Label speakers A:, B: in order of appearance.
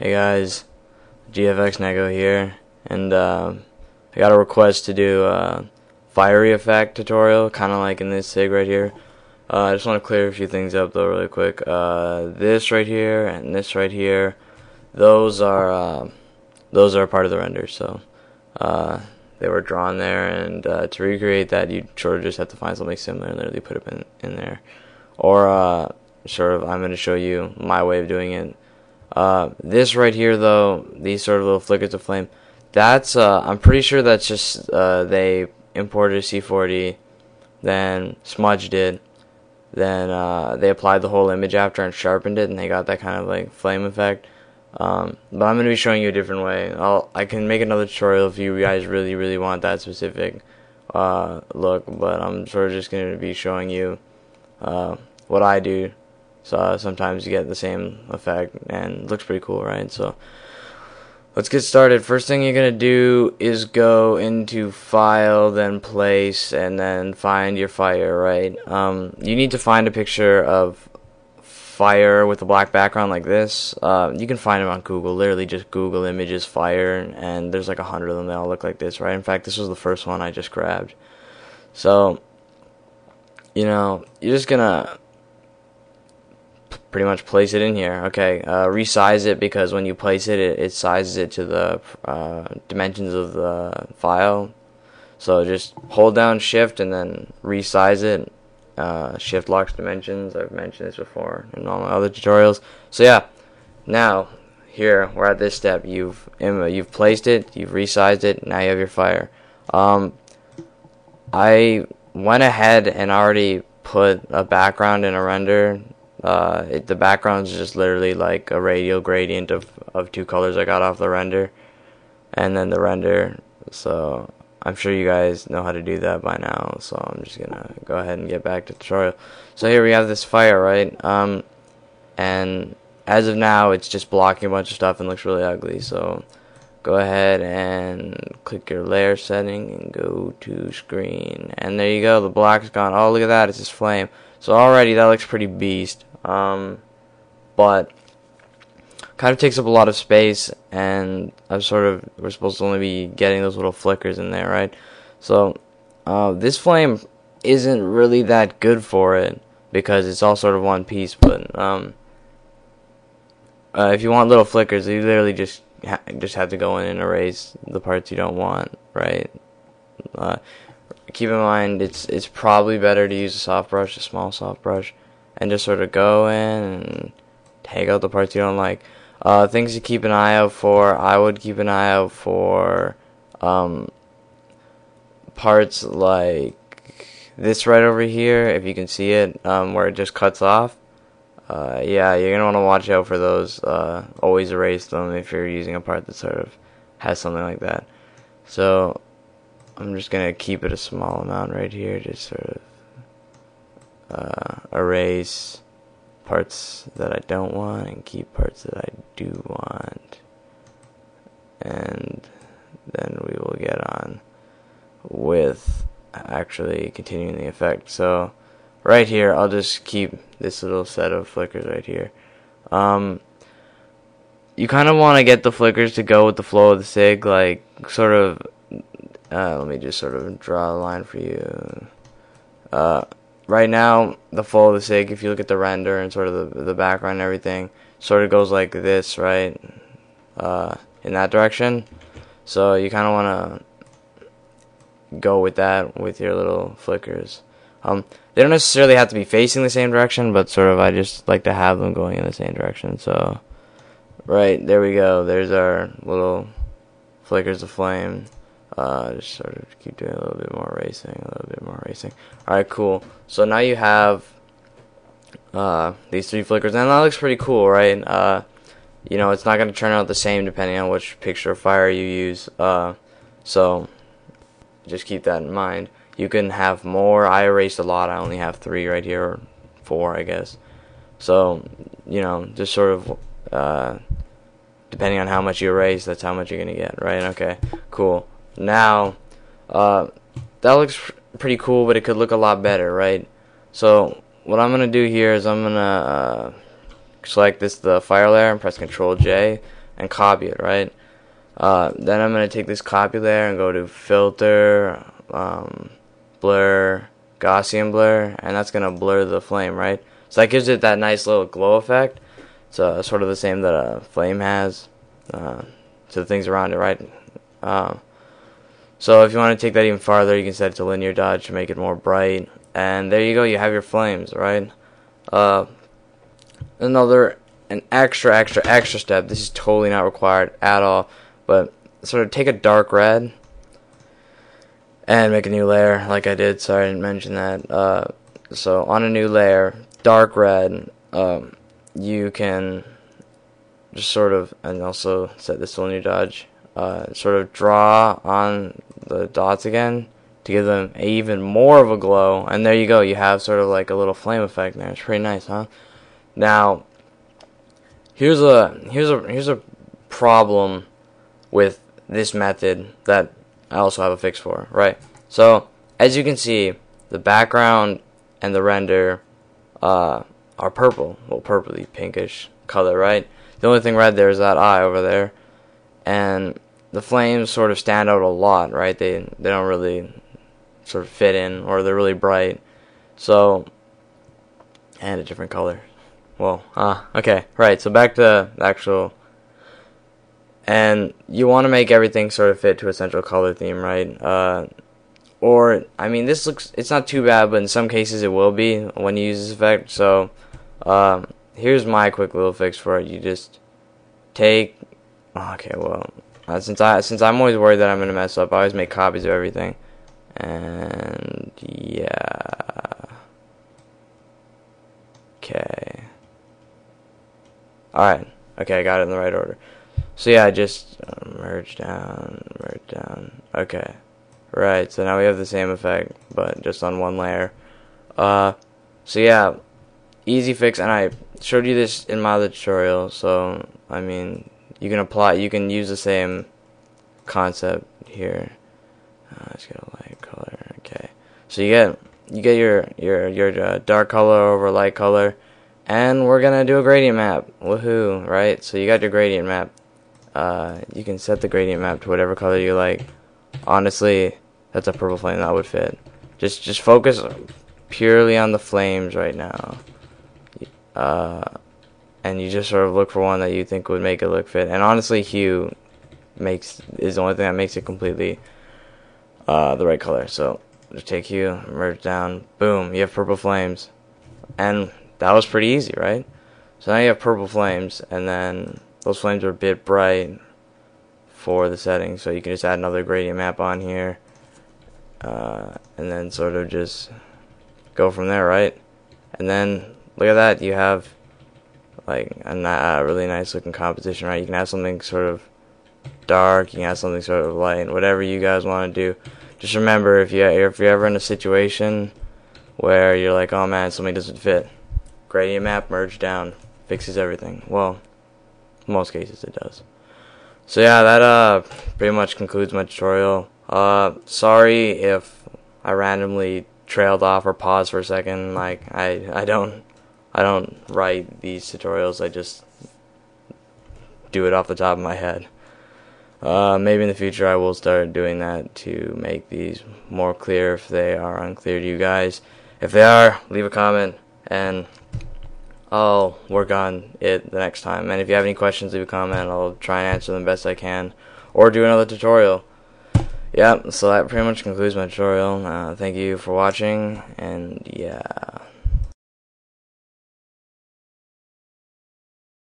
A: Hey guys, GFXneko here, and I got a request to do a fiery effect tutorial, kind of like in this SIG right here. I just want to clear a few things up though really quick. This right here and this right here, those are part of the render, so they were drawn there, and to recreate that you sort of just have to find something similar and literally put it in there. Or I'm going to show you my way of doing it. This right here though, these sort of little flickers of flame, that's I'm pretty sure that's just they imported a C40, then smudged it, then they applied the whole image after and sharpened it, and they got that kind of like flame effect. But I'm going to be showing you a different way. I can make another tutorial if you guys really want that specific look, but I'm sort of just going to be showing you what I do. So sometimes you get the same effect, and it looks pretty cool, right? So let's get started. First thing you're going to do is go into File, then Place, and then find your fire, right? You need to find a picture of fire with a black background like this. You can find them on Google. Literally just Google images fire, and there's like 100 of them. They all look like this, right? In fact, this was the first one I just grabbed. So, you're just going to pretty much place it in here. Okay, resize it, because when you place it, it sizes it to the dimensions of the file. So just hold down shift and then resize it. Shift locks dimensions. I've mentioned this before in all my other tutorials. So yeah, now here we're at this step. You've placed it, you've resized it, now you have your fire. I went ahead and already put a background in a render. The background is just literally like a radial gradient of two colors I got off the render, and then the render. So I'm sure you guys know how to do that by now, so I'm just gonna go ahead and get back to the tutorial. So here we have this fire, right? And as of now it's just blocking a bunch of stuff and looks really ugly, so go ahead and click your layer setting and go to screen, and there you go, the black's gone. Oh, look at that, it's just flame. So already that looks pretty beast, but kind of takes up a lot of space, and we're supposed to only be getting those little flickers in there, right? So this flame isn't really that good for it because it's all sort of one piece, but if you want little flickers, you literally just have to go in and erase the parts you don't want, right? Keep in mind, it's probably better to use a soft brush, a small soft brush, and just sort of go in and take out the parts you don't like. Things to keep an eye out for, I would keep an eye out for parts like this right over here, if you can see it, where it just cuts off. Yeah, you're going to want to watch out for those. Always erase them if you're using a part that sort of has something like that. So I'm just going to keep it a small amount right here, just sort of erase parts that I don't want and keep parts that I do want. And then we will get on with actually continuing the effect. So right here, I'll just keep this little set of flickers right here. You kind of want to get the flickers to go with the flow of the SIG, like sort of. Let me just sort of draw a line for you. Right now, the flow of the SIG, if you look at the render and sort of the background and everything, sort of goes like this, right? In that direction. So you kind of want to go with that with your little flickers. They don't necessarily have to be facing the same direction, but sort of I just like to have them going in the same direction. So, right, there we go. There's our little flickers of flame. Just sort of keep doing a little bit more racing, Alright, cool. So now you have these three flickers, and that looks pretty cool, right? It's not going to turn out the same depending on which picture of fire you use. So just keep that in mind. You can have more. I erased a lot. I only have 3 right here, or 4, I guess. So, just sort of depending on how much you erase, that's how much you're going to get, right? Okay, cool. Now, that looks pretty cool, but it could look a lot better, right? So what I'm going to do here is I'm going to select the fire layer and press Control J, and copy it, right? Then I'm going to take this copy layer and go to filter, blur, Gaussian blur, and that's going to blur the flame, right? So that gives it that nice little glow effect. It's sort of the same that a flame has to the things around it, right? So if you want to take that even farther, you can set it to linear dodge to make it more bright. And there you go, you have your flames, right? An extra step. This is totally not required at all, but sort of take a dark red and make a new layer, like I did. Sorry, I didn't mention that. So on a new layer, dark red, you can just sort of, and also set this to linear dodge, sort of draw on the dots again to give them even more of a glow, and there you go, you have sort of like a little flame effect there. It's pretty nice, huh? Now, here's a problem with this method that I also have a fix for, right? So, as you can see, the background and the render are purple, well, purpley pinkish color, right? The only thing red there is that eye over there, and the flames sort of stand out a lot, right? They don't really sort of fit in, or they're really bright. So, and a different color. Well, okay, right. So back to the actual, and you want to make everything sort of fit to a central color theme, right? Or, I mean, it's not too bad, but in some cases it will be when you use this effect. So, here's my quick little fix for it. You just take, okay, well, since I'm always worried that I'm gonna mess up, I always make copies of everything, and yeah, okay, all right, okay, I got it in the right order. So yeah, just merge down, okay, right. So now we have the same effect, but just on one layer. So yeah, easy fix, and I showed you this in my other tutorial. So I mean, you can use the same concept here. Let's get a light color. Okay, so you get your dark color over light color, and we're gonna do a gradient map. Woohoo! Right? So you got your gradient map. You can set the gradient map to whatever color you like. Honestly, that's a purple flame that would fit. Just focus purely on the flames right now. And you just sort of look for one that you think would make it look fit. And honestly, hue is the only thing that makes it completely the right color. So just take hue, merge down, boom, you have purple flames. And that was pretty easy, right? So now you have purple flames, and then those flames are a bit bright for the settings, so you can just add another gradient map on here, and then sort of just go from there, right? And then look at that, you have like a really nice looking composition, right? You can have something sort of dark, you can have something sort of light, whatever you guys want to do. Just remember, if you're ever in a situation where you're like, oh man, something doesn't fit, gradient map, merge down, fixes everything. Well, in most cases it does. So yeah, that pretty much concludes my tutorial. Sorry if I randomly trailed off or paused for a second. Like I don't write these tutorials, I just do it off the top of my head. Maybe in the future I will start doing that to make these more clear if they are unclear to you guys. If they are, leave a comment and I'll work on it the next time. And if you have any questions, leave a comment. I'll try and answer them best I can, or do another tutorial. Yeah, so that pretty much concludes my tutorial. Thank you for watching, and yeah.